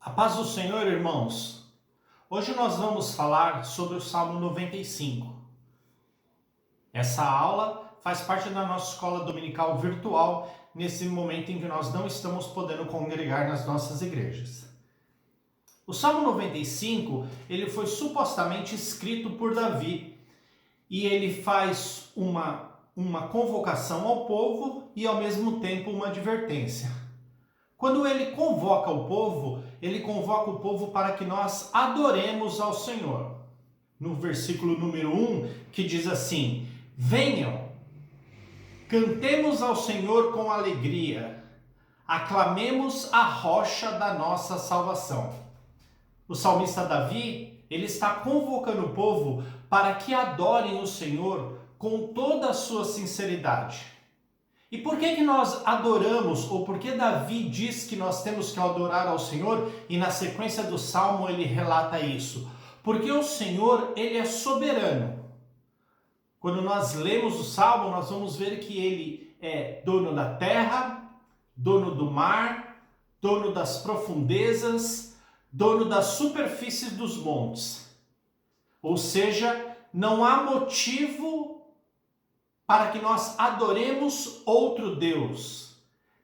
A paz do Senhor, irmãos. Hoje nós vamos falar sobre o Salmo 95. Essa aula faz parte da nossa escola dominical virtual, nesse momento em que nós não estamos podendo congregar nas nossas igrejas. O Salmo 95, ele foi supostamente escrito por Davi, e ele faz uma convocação ao povo e ao mesmo tempo uma advertência. Quando ele convoca o povo para que nós adoremos ao Senhor. No versículo número 1, que diz assim: venham, cantemos ao Senhor com alegria, aclamemos a rocha da nossa salvação. O salmista Davi, ele está convocando o povo para que adorem o Senhor com toda a sua sinceridade. E por que nós adoramos, ou por que Davi diz que nós temos que adorar ao Senhor, e na sequência do Salmo ele relata isso? Porque o Senhor, ele é soberano. Quando nós lemos o Salmo, nós vamos ver que ele é dono da terra, dono do mar, dono das profundezas, dono das superfícies dos montes. Ou seja, não há motivo para que nós adoremos outro Deus.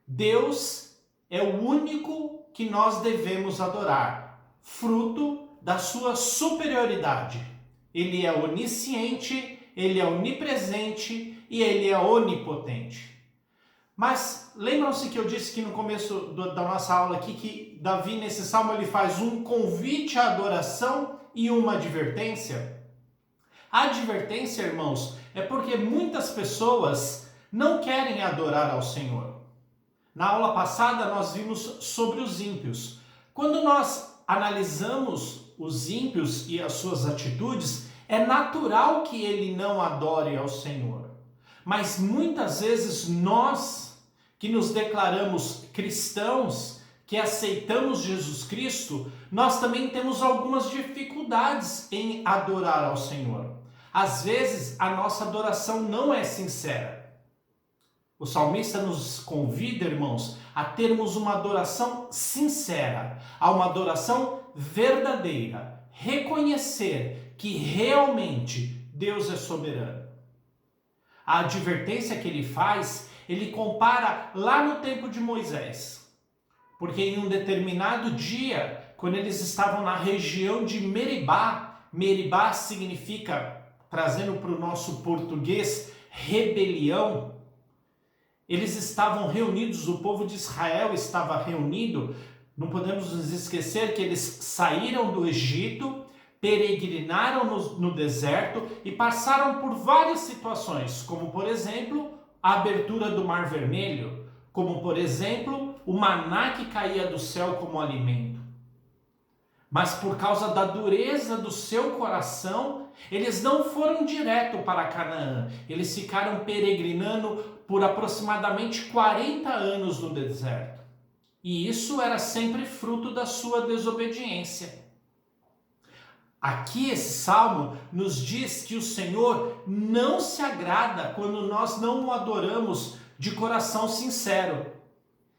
Deus é o único que nós devemos adorar, fruto da sua superioridade. Ele é onisciente, ele é onipresente e ele é onipotente. Mas lembram-se que eu disse que no começo da nossa aula aqui que Davi nesse salmo ele faz um convite à adoração e uma advertência? A advertência, irmãos, é porque muitas pessoas não querem adorar ao Senhor. Na aula passada nós vimos sobre os ímpios. Quando nós analisamos os ímpios e as suas atitudes, é natural que ele não adore ao Senhor. Mas muitas vezes nós, que nos declaramos cristãos, que aceitamos Jesus Cristo, nós também temos algumas dificuldades em adorar ao Senhor. Às vezes, a nossa adoração não é sincera. O salmista nos convida, irmãos, a termos uma adoração sincera, a uma adoração verdadeira, reconhecer que realmente Deus é soberano. A advertência que ele faz, ele compara lá no tempo de Moisés. Porque em um determinado dia, quando eles estavam na região de Meribá, Meribá significa, trazendo para o nosso português, rebelião. Eles estavam reunidos, o povo de Israel estava reunido. Não podemos nos esquecer que eles saíram do Egito, peregrinaram no deserto e passaram por várias situações, como por exemplo, a abertura do Mar Vermelho, como por exemplo, o maná que caía do céu como alimento. Mas por causa da dureza do seu coração, eles não foram direto para Canaã. Eles ficaram peregrinando por aproximadamente 40 anos no deserto. E isso era sempre fruto da sua desobediência. Aqui esse salmo nos diz que o Senhor não se agrada quando nós não o adoramos de coração sincero.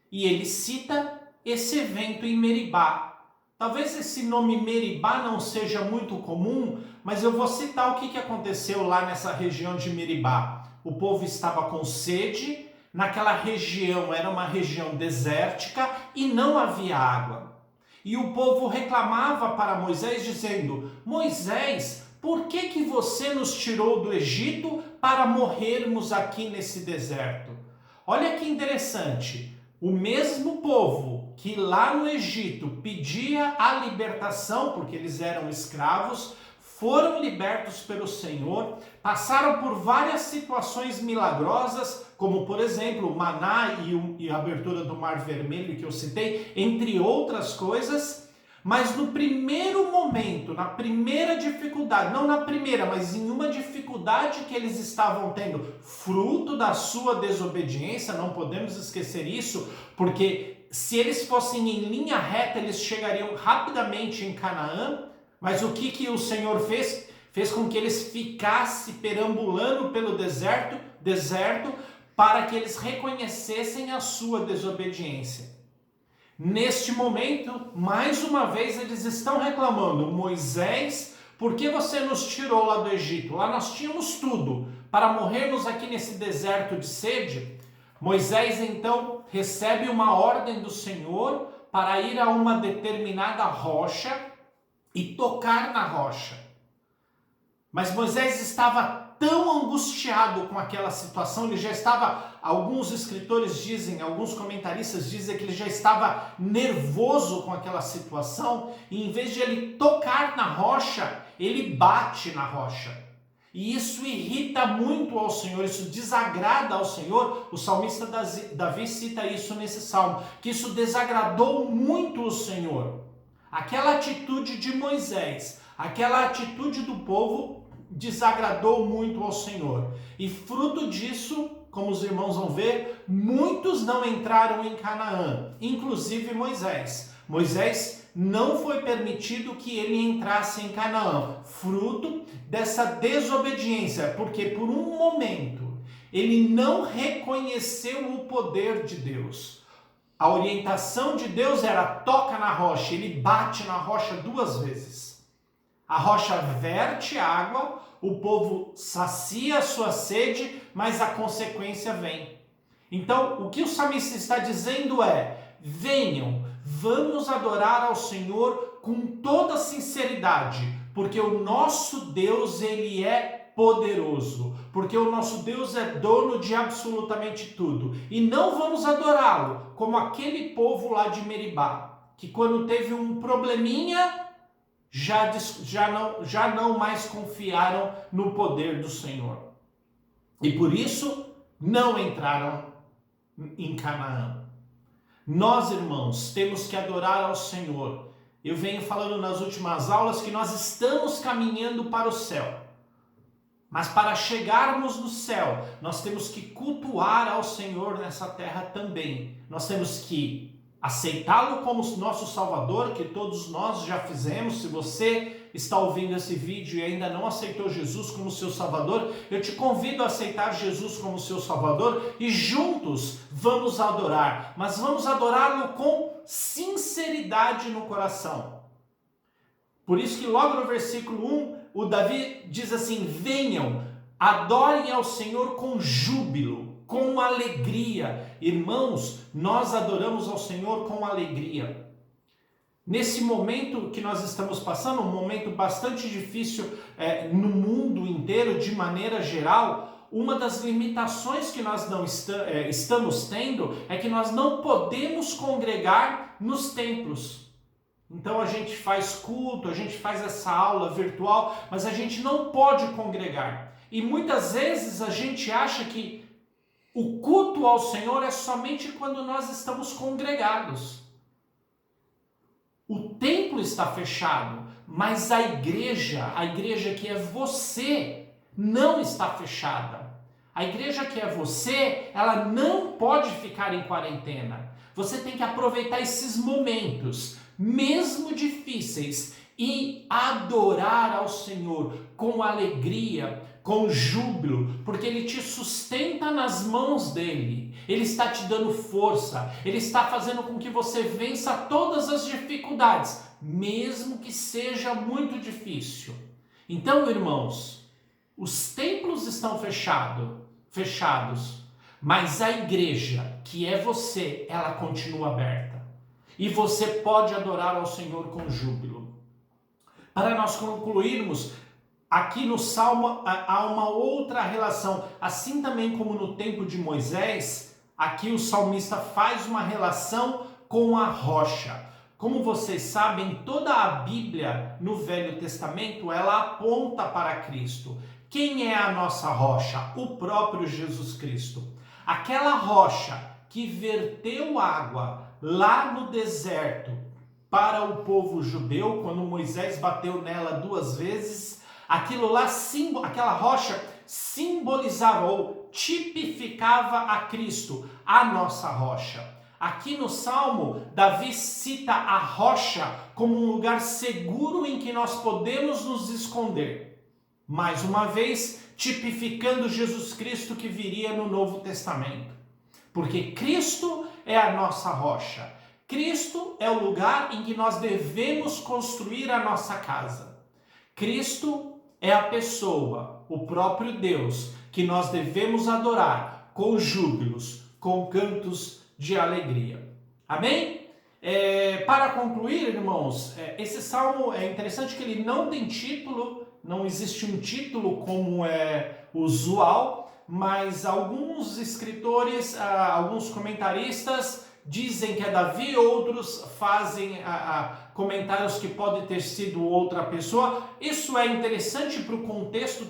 E ele cita esse evento em Meribá. Talvez esse nome Meribá não seja muito comum, mas eu vou citar o que aconteceu lá nessa região de Meribá. O povo estava com sede, naquela região era uma região desértica e não havia água. E o povo reclamava para Moisés dizendo: Moisés, por que você nos tirou do Egito para morrermos aqui nesse deserto? Olha que interessante, o mesmo povo que lá no Egito pedia a libertação, porque eles eram escravos, foram libertos pelo Senhor, passaram por várias situações milagrosas, como por exemplo o maná e a abertura do Mar Vermelho que eu citei, entre outras coisas. Mas no primeiro momento, na primeira dificuldade, não na primeira, mas em uma dificuldade que eles estavam tendo, fruto da sua desobediência, não podemos esquecer isso, porque se eles fossem em linha reta, eles chegariam rapidamente em Canaã. Mas o que o Senhor fez? Fez com que eles ficassem perambulando pelo deserto para que eles reconhecessem a sua desobediência. Neste momento, mais uma vez, eles estão reclamando: Moisés, por que você nos tirou lá do Egito? Lá nós tínhamos tudo para morrermos aqui nesse deserto de sede. Moisés então recebe uma ordem do Senhor para ir a uma determinada rocha e tocar na rocha. Mas Moisés estava tão angustiado com aquela situação, ele já estava, alguns escritores dizem, alguns comentaristas dizem que ele já estava nervoso com aquela situação, e em vez de ele tocar na rocha, ele bate na rocha. E isso irrita muito ao Senhor, isso desagrada ao Senhor. O salmista Davi cita isso nesse salmo, que isso desagradou muito o Senhor. Aquela atitude de Moisés, aquela atitude do povo desagradou muito ao Senhor. E fruto disso, como os irmãos vão ver, muitos não entraram em Canaã, inclusive Moisés. Moisés não foi permitido que ele entrasse em Canaã, fruto dessa desobediência, porque por um momento ele não reconheceu o poder de Deus. A orientação de Deus era: toca na rocha, ele bate na rocha 2 vezes. A rocha verte água, o povo sacia a sua sede, mas a consequência vem. Então, o que o salmista está dizendo é: venham, vamos adorar ao Senhor com toda sinceridade, porque o nosso Deus, ele é poderoso, porque o nosso Deus é dono de absolutamente tudo. E não vamos adorá-lo como aquele povo lá de Meribá, que quando teve um probleminha, já não mais confiaram no poder do Senhor. E por isso não entraram em Canaã. Nós, irmãos, temos que adorar ao Senhor. Eu venho falando nas últimas aulas que nós estamos caminhando para o céu. Mas para chegarmos no céu, nós temos que cultuar ao Senhor nessa terra também. Nós temos que aceitá-lo como nosso Salvador, que todos nós já fizemos. Se você está ouvindo esse vídeo e ainda não aceitou Jesus como seu Salvador, eu te convido a aceitar Jesus como seu Salvador e juntos vamos adorar. Mas vamos adorá-lo com sinceridade no coração. Por isso que logo no versículo 1, o Davi diz assim: venham, adorem ao Senhor com júbilo, com alegria. Irmãos, nós adoramos ao Senhor com alegria. Nesse momento que nós estamos passando, um momento bastante difícil no mundo inteiro, de maneira geral, uma das limitações que nós não estamos tendo é que nós não podemos congregar nos templos. Então a gente faz culto, a gente faz essa aula virtual, mas a gente não pode congregar. E muitas vezes a gente acha que o culto ao Senhor é somente quando nós estamos congregados. O templo está fechado, mas a igreja que é você, não está fechada. A igreja que é você, ela não pode ficar em quarentena. Você tem que aproveitar esses momentos, mesmo difíceis, e adorar ao Senhor com alegria, com júbilo, porque Ele te sustenta nas mãos dEle. Ele está te dando força, Ele está fazendo com que você vença todas as dificuldades, mesmo que seja muito difícil. Então, irmãos, os templos estão fechados, mas a igreja, que é você, ela continua aberta. E você pode adorar ao Senhor com júbilo. Para nós concluirmos, aqui no Salmo há uma outra relação. Assim também como no tempo de Moisés, aqui o salmista faz uma relação com a rocha. Como vocês sabem, toda a Bíblia no Velho Testamento, ela aponta para Cristo. Quem é a nossa rocha? O próprio Jesus Cristo. Aquela rocha que verteu água lá no deserto para o povo judeu, quando Moisés bateu nela 2 vezes, aquela rocha simbolizava ou tipificava a Cristo, a nossa rocha. Aqui no Salmo, Davi cita a rocha como um lugar seguro em que nós podemos nos esconder. Mais uma vez, tipificando Jesus Cristo que viria no Novo Testamento. Porque Cristo é a nossa rocha. Cristo é o lugar em que nós devemos construir a nossa casa. Cristo é a pessoa, o próprio Deus, que nós devemos adorar com júbilos, com cantos de alegria. Amém? Para concluir, irmãos, esse salmo é interessante que ele não tem título, não existe um título como é usual, mas alguns escritores, alguns comentaristas dizem que é Davi, outros fazem comentários que pode ter sido outra pessoa. Isso é interessante para o contexto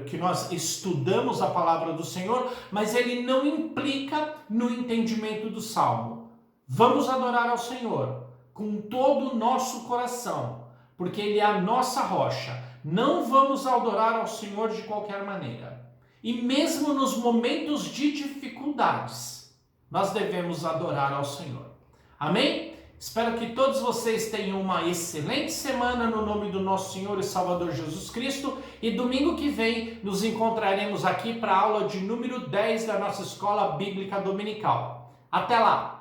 que nós estudamos a palavra do Senhor, mas ele não implica no entendimento do salmo. Vamos adorar ao Senhor com todo o nosso coração, porque Ele é a nossa rocha. Não vamos adorar ao Senhor de qualquer maneira. E mesmo nos momentos de dificuldades, nós devemos adorar ao Senhor. Amém? Espero que todos vocês tenham uma excelente semana no nome do nosso Senhor e Salvador Jesus Cristo. E domingo que vem nos encontraremos aqui para a aula de número 10 da nossa Escola Bíblica Dominical. Até lá!